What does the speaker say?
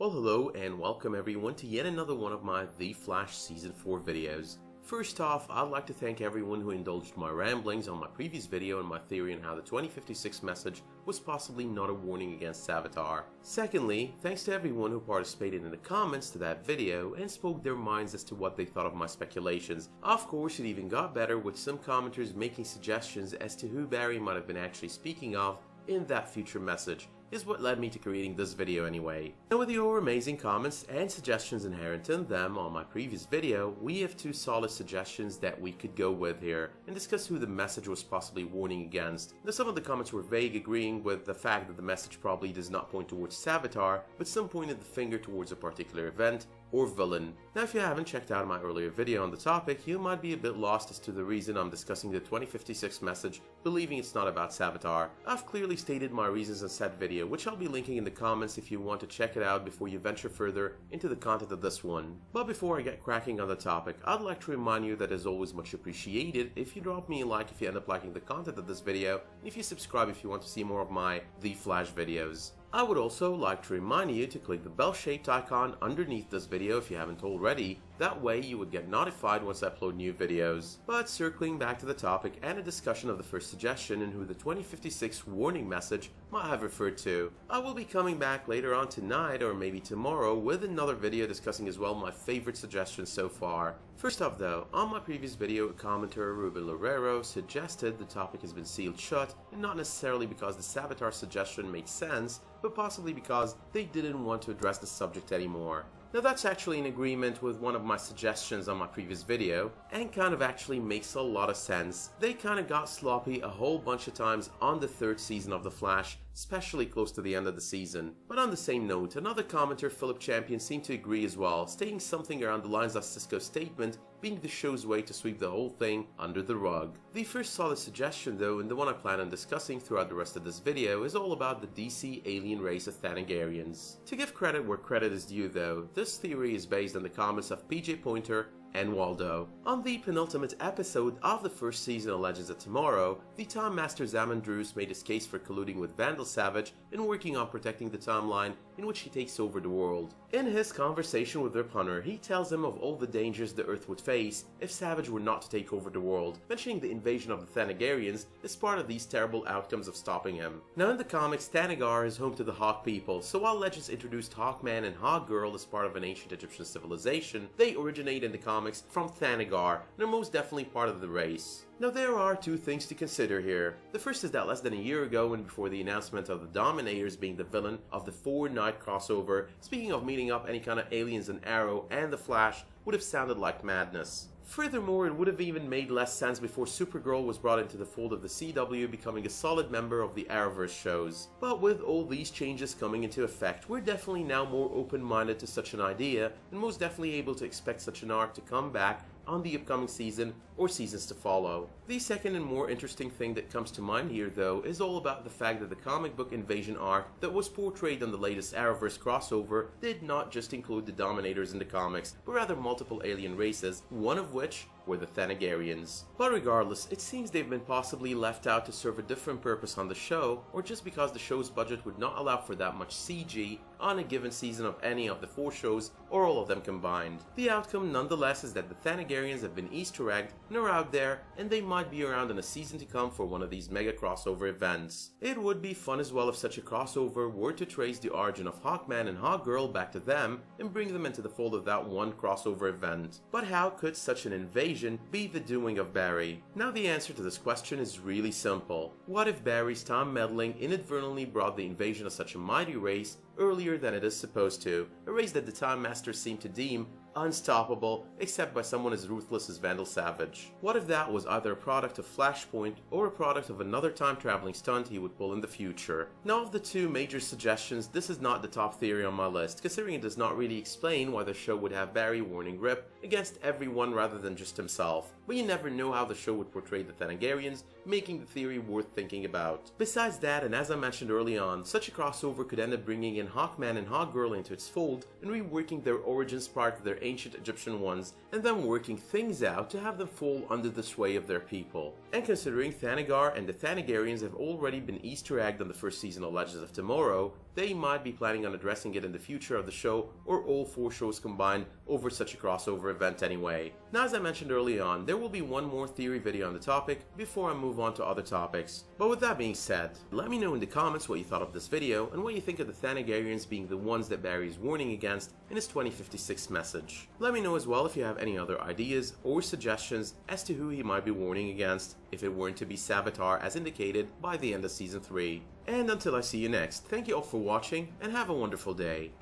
Well, hello and welcome everyone to yet another one of my The Flash Season 4 videos. First off, I'd like to thank everyone who indulged my ramblings on my previous video and my theory on how the 2056 message was possibly not a warning against Savitar. Secondly, thanks to everyone who participated in the comments to that video and spoke their minds as to what they thought of my speculations. Of course, it even got better with some commenters making suggestions as to who Barry might have been actually speaking of in that future message, is what led me to creating this video anyway. And with your amazing comments and suggestions inherent in them on my previous video, we have two solid suggestions that we could go with here and discuss who the message was possibly warning against. Now, some of the comments were vague, agreeing with the fact that the message probably does not point towards Savitar, but some pointed the finger towards a particular event or villain. Now, if you haven't checked out my earlier video on the topic, you might be a bit lost as to the reason I'm discussing the 2056 message, believing it's not about Savitar. I've clearly stated my reasons in said video, which I'll be linking in the comments if you want to check it out before you venture further into the content of this one. But before I get cracking on the topic, I'd like to remind you that it's always much appreciated if you drop me a like if you end up liking the content of this video, and if you subscribe if you want to see more of my The Flash videos. I would also like to remind you to click the bell-shaped icon underneath this video if you haven't already. That way you would get notified once I upload new videos. But circling back to the topic and a discussion of the first suggestion and who the 2056 warning message might have referred to, I will be coming back later on tonight or maybe tomorrow with another video discussing as well my favorite suggestions so far. First off though, on my previous video, a commenter, Ruben Lorero, suggested the topic has been sealed shut, and not necessarily because the Savitar suggestion makes sense, but possibly because they didn't want to address the subject anymore. Now that's actually in agreement with one of my suggestions on my previous video, and kind of actually makes a lot of sense. They kind of got sloppy a whole bunch of times on the third season of The Flash, especially close to the end of the season. But on the same note, another commenter, Philip Champion, seemed to agree as well, stating something around the lines of Cisco's statement being the show's way to sweep the whole thing under the rug. The first solid suggestion though, and the one I plan on discussing throughout the rest of this video, is all about the DC alien race of Thanagarians. To give credit where credit is due though, this theory is based on the comments of PJ Pointer and Waldo. On the penultimate episode of the first season of Legends of Tomorrow, the Time Master Zaman Drews made his case for colluding with Vandal Savage and working on protecting the timeline in which he takes over the world. In his conversation with Rip Hunter, he tells him of all the dangers the Earth would face if Savage were not to take over the world, mentioning the invasion of the Thanagarians as part of these terrible outcomes of stopping him. Now in the comics, Thanagar is home to the Hawk people, so while Legends introduced Hawkman and Hawkgirl as part of an ancient Egyptian civilization, they originate in the comics from Thanagar and are most definitely part of the race. Now there are two things to consider here. The first is that less than a year ago, and before the announcement of the Dominators being the villain of the 4-night crossover, speaking of meeting up any kind of aliens in Arrow and the Flash would have sounded like madness. Furthermore, it would have even made less sense before Supergirl was brought into the fold of the CW, becoming a solid member of the Arrowverse shows. But with all these changes coming into effect, we're definitely now more open-minded to such an idea, and most definitely able to expect such an arc to come back on the upcoming season or seasons to follow. The second and more interesting thing that comes to mind here though is all about the fact that the comic book invasion arc that was portrayed on the latest Arrowverse crossover did not just include the Dominators in the comics, but rather multiple alien races, one of which were the Thanagarians. But regardless, it seems they've been possibly left out to serve a different purpose on the show, or just because the show's budget would not allow for that much CG on a given season of any of the 4 shows, or all of them combined. The outcome nonetheless is that the Thanagarians have been Easter egged and are out there, and they might be around in a season to come for one of these mega crossover events. It would be fun as well if such a crossover were to trace the origin of Hawkman and Hawkgirl back to them and bring them into the fold of that one crossover event. But how could such an invasion be the doing of Barry? Now the answer to this question is really simple. What if Barry's time meddling inadvertently brought the invasion of such a mighty race earlier than it is supposed to, a race that the Time Masters seem to deem unstoppable except by someone as ruthless as Vandal Savage? What if that was either a product of Flashpoint or a product of another time-traveling stunt he would pull in the future? Now of the two major suggestions, this is not the top theory on my list, considering it does not really explain why the show would have Barry warning Rip against everyone rather than just himself. but you never know how the show would portray the Thanagarians, making the theory worth thinking about. Besides that, and as I mentioned early on, such a crossover could end up bringing in Hawkman and Hawkgirl into its fold and reworking their origins prior to their ancient Egyptian ones, and then working things out to have them fall under the sway of their people. And considering Thanagar and the Thanagarians have already been Easter egged on the first season of Legends of Tomorrow, they might be planning on addressing it in the future of the show, or all 4 shows combined over such a crossover event anyway. Now, as I mentioned early on, there will be one more theory video on the topic before I move on to other topics. But with that being said, let me know in the comments what you thought of this video and what you think of the Thanagarians being the ones that Barry is warning against in his 2056 message. Let me know as well if you have any other ideas or suggestions as to who he might be warning against if it weren't to be Savitar as indicated by the end of Season 3. And until I see you next, thank you all for watching and have a wonderful day.